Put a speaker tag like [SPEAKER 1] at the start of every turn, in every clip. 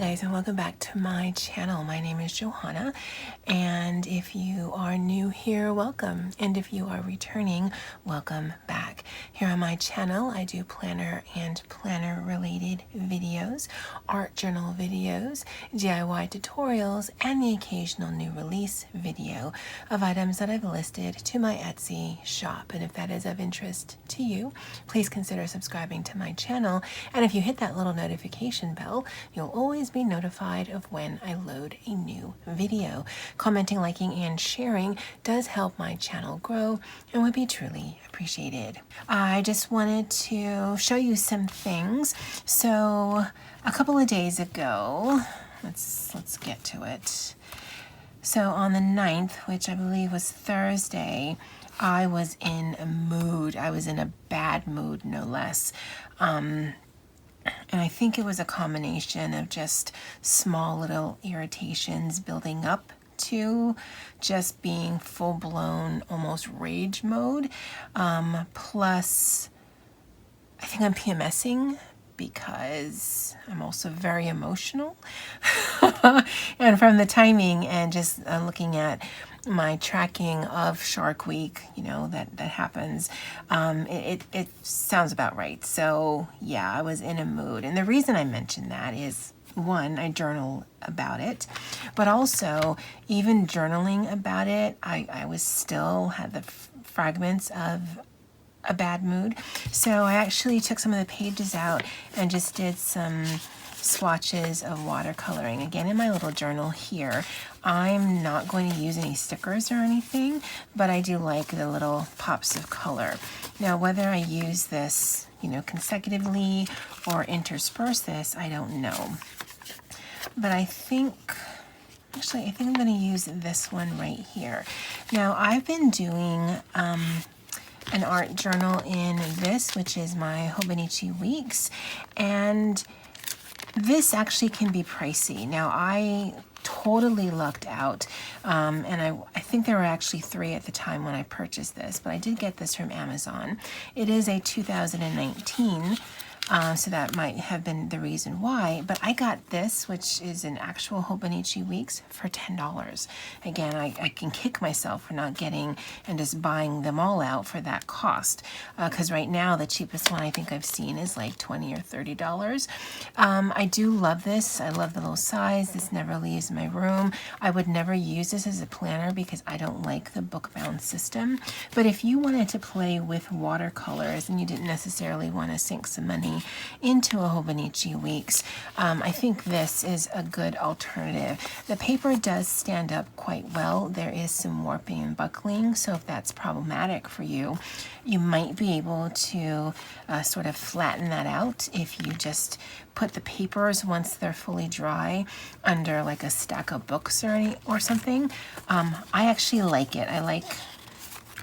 [SPEAKER 1] guys, and welcome back to my channel. My name is Johanna, and if you are new here, welcome, and if you are returning, welcome back. Here on my channel, I do planner and planner related videos, art journal videos, DIY tutorials, and the occasional new release video of items that I've listed to my Etsy shop. And if that is of interest to you, please consider subscribing to my channel, and if you hit that little notification bell, you'll always be notified of when I load a new video. Commenting, liking, and sharing does help my channel grow and would be truly appreciated. I just wanted to show you some things. So a couple of days ago, let's get to it. So on the 9th, which I believe was Thursday, I was in a mood. I was in a bad mood, no less. And I think it was a combination of just small little irritations building up to just being full-blown, almost rage mode. Plus, I think I'm PMSing because I'm also very emotional. And from the timing and just looking at my tracking of Shark Week, you know, that happens, it sounds about right. So yeah, I was in a mood. And the reason I mention that is, one, I journal about it, but also even journaling about it, I was still had the fragments of a bad mood. So I actually took some of the pages out and just did some swatches of watercoloring. Again, in my little journal here, I'm not going to use any stickers or anything, but I do like the little pops of color. Now, whether I use this, you know, consecutively or intersperse this, I don't know. But I think I'm going to use this one right here. Now, I've been doing an art journal in this, which is my Hobonichi Weeks, and this actually can be pricey. Now, I totally lucked out, and I think there were actually 3 at the time when I purchased this, but I did get this from Amazon. It is a 2019, so that might have been the reason why, but I got this, which is an actual Hobonichi Weeks, for $10. Again, I can kick myself for not getting and just buying them all out for that cost, because right now the cheapest one I think I've seen is like $20 or $30. I do love this. I love the little size. This never leaves my room. I would never use this as a planner because I don't like the book-bound system, but if you wanted to play with watercolors and you didn't necessarily want to sink some money into a Hobonichi Weeks, I think this is a good alternative. The paper does stand up quite well. There is some warping and buckling, so if that's problematic for you, you might be able to sort of flatten that out if you just put the papers, once they're fully dry, under like a stack of books or something. I actually like it. I like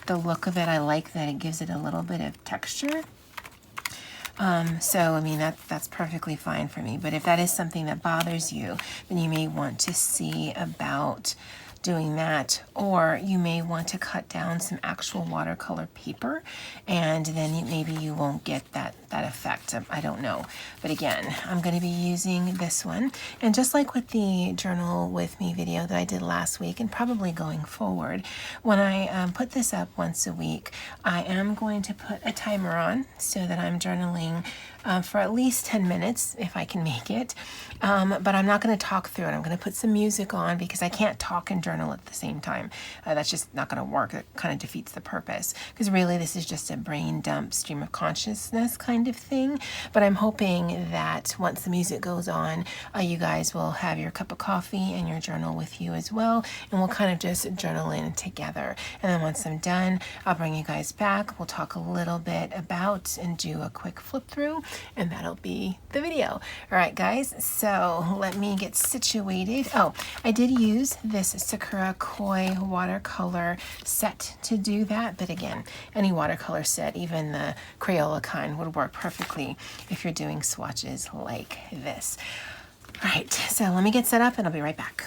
[SPEAKER 1] the look of it. I like that it gives it a little bit of texture. So, I mean, that's perfectly fine for me. But if that is something that bothers you, then you may want to see about doing that, or you may want to cut down some actual watercolor paper, and then maybe you won't get that effect. I don't know. But again, I'm going to be using this one. And just like with the Journal With Me video that I did last week, and probably going forward, when I put this up once a week, I am going to put a timer on so that I'm journaling for at least 10 minutes if I can make it. But I'm not going to talk through it. I'm going to put some music on because I can't talk and journal at the same time. That's just not going to work. It kind of defeats the purpose, because really this is just a brain dump, stream of consciousness kind of thing. But I'm hoping that once the music goes on, you guys will have your cup of coffee and your journal with you as well, and we'll kind of just journal in together. And then once I'm done, I'll bring you guys back. We'll talk a little bit about and do a quick flip through, and that'll be the video. All right, guys, so let me get situated. Oh, I did use this Sakura Koi watercolor set to do that, but again, any watercolor set, even the Crayola kind, would work perfectly if you're doing swatches like this. All right, so let me get set up and I'll be right back.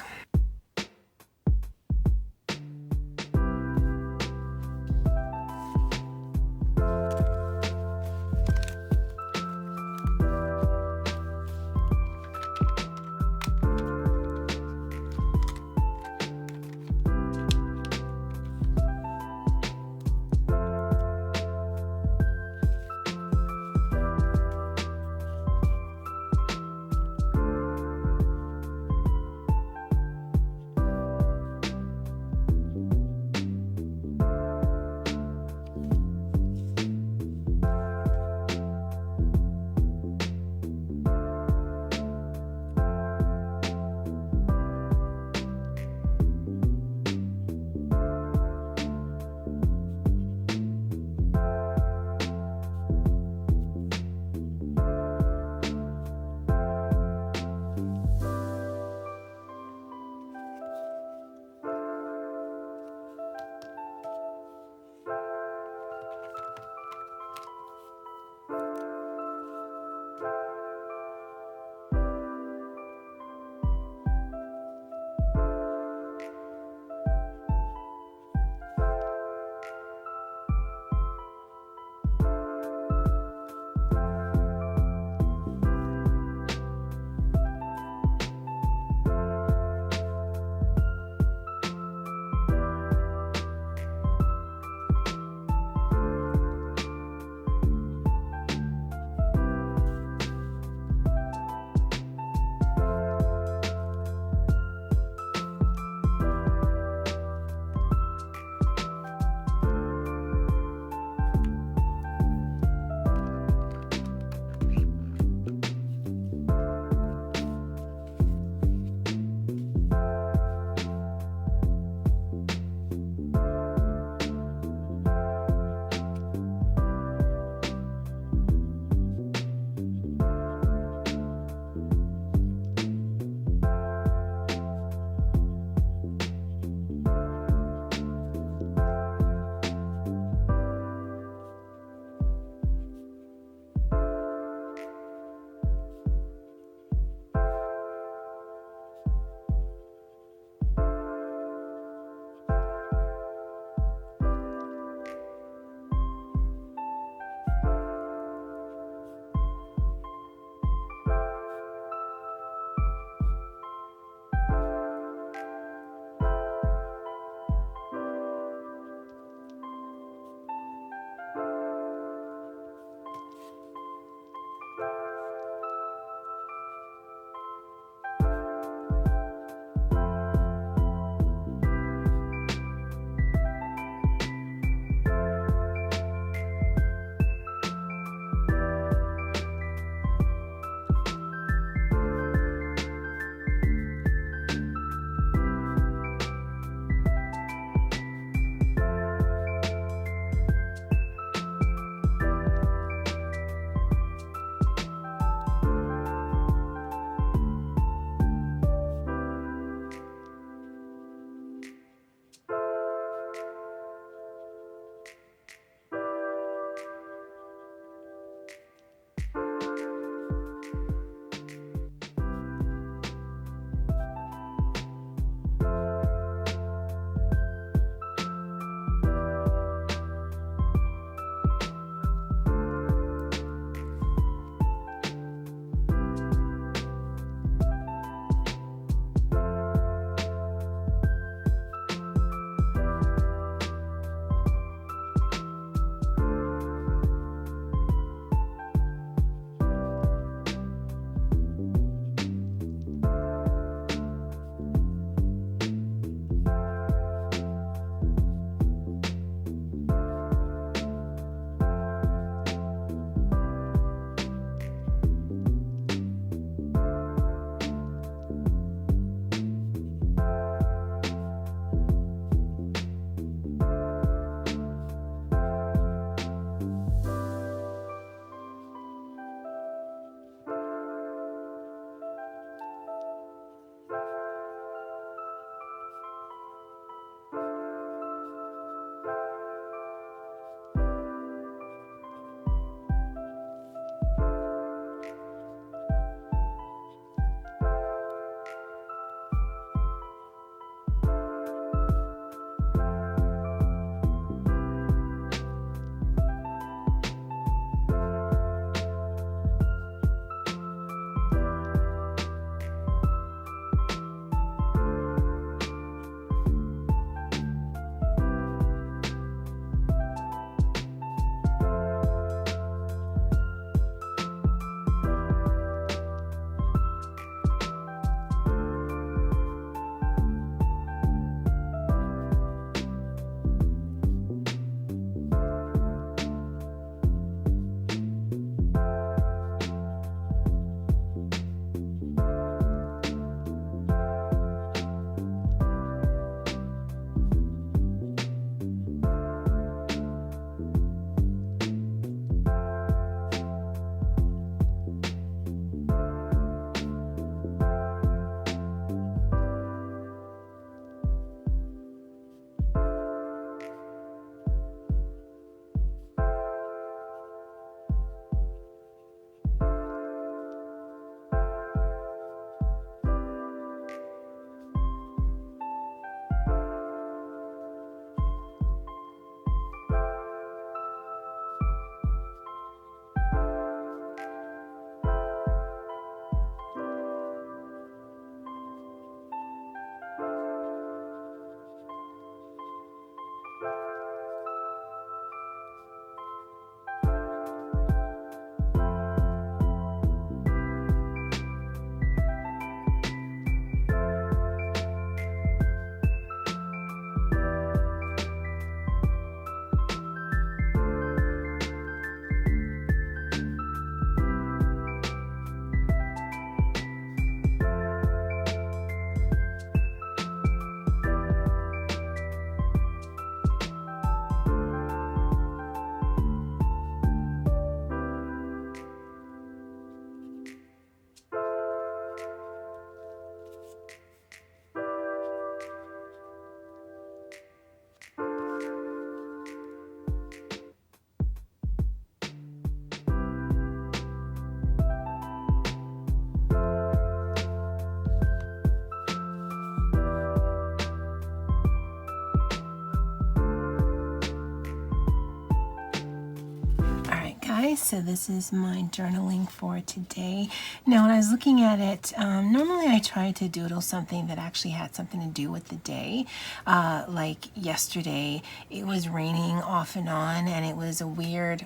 [SPEAKER 1] guys, so this is my journaling for today. Now when I was looking at it, normally I try to doodle something that actually had something to do with the day. Like yesterday, it was raining off and on, and it was the weird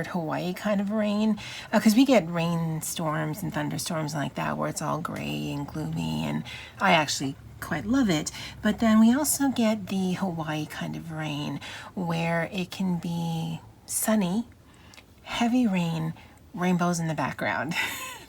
[SPEAKER 1] Hawaii kind of rain, because we get rainstorms and thunderstorms like that where it's all gray and gloomy, and I actually quite love it. But then we also get the Hawaii kind of rain where it can be sunny, heavy rain, rainbows in the background.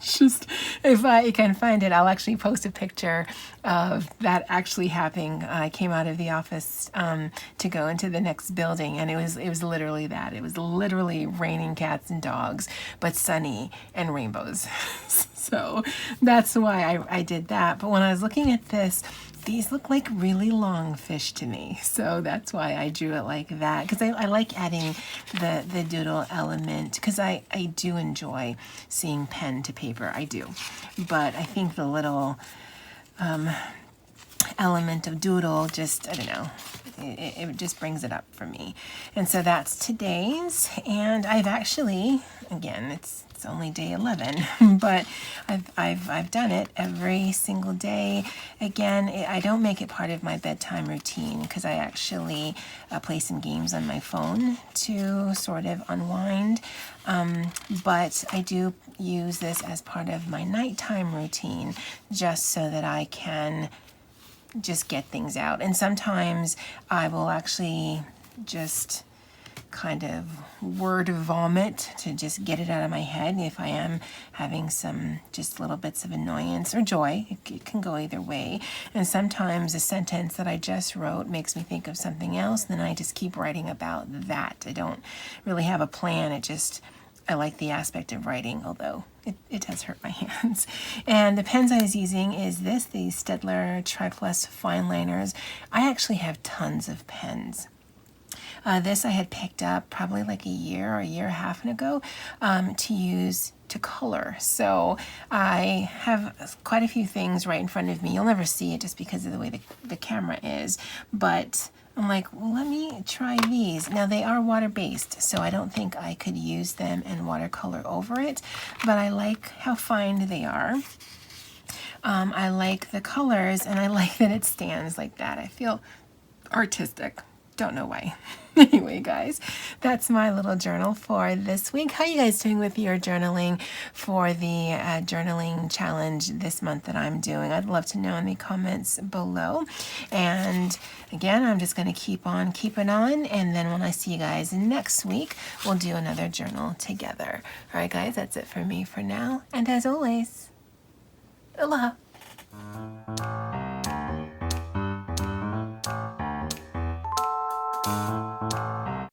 [SPEAKER 1] Just, if I can find it, I'll actually post a picture of that actually happening. I came out of the office to go into the next building, and it was literally that. It was literally raining cats and dogs, but sunny and rainbows. So that's why I did that. But when I was looking at this, these look like really long fish to me. So that's why I drew it like that, because I like adding the doodle element, because I do enjoy seeing pen to paper. I do. But I think the little element of doodle just, I don't know, it just brings it up for me. And so that's today's, and I've actually, again, it's only day 11, but I've done it every single day. Again, I don't make it part of my bedtime routine because I actually play some games on my phone to sort of unwind, but I do use this as part of my nighttime routine just so that I can just get things out. And sometimes I will actually just kind of word vomit to just get it out of my head if I am having some just little bits of annoyance or joy. It can go either way. And sometimes a sentence that I just wrote makes me think of something else, and then I just keep writing about that. I don't really have a plan. I like the aspect of writing, although it does hurt my hands. And the pens I was using is the Staedtler Tri-Plus fine liners. I actually have tons of pens. This I had picked up probably like a year or a year and a half ago to use to color. So I have quite a few things right in front of me. You'll never see it just because of the way the camera is, but I'm like, well, let me try these. Now they are water-based, so I don't think I could use them and watercolor over it, but I like how fine they are. I like the colors, and I like that it stands like that. I feel artistic. Don't know why. Anyway, guys, that's my little journal for this week. How are you guys doing with your journaling for the journaling challenge this month that I'm doing? I'd love to know in the comments below. And again, I'm just going to keep on keeping on. And then when I see you guys next week, we'll do another journal together. All right, guys, that's it for me for now. And as always, aloha.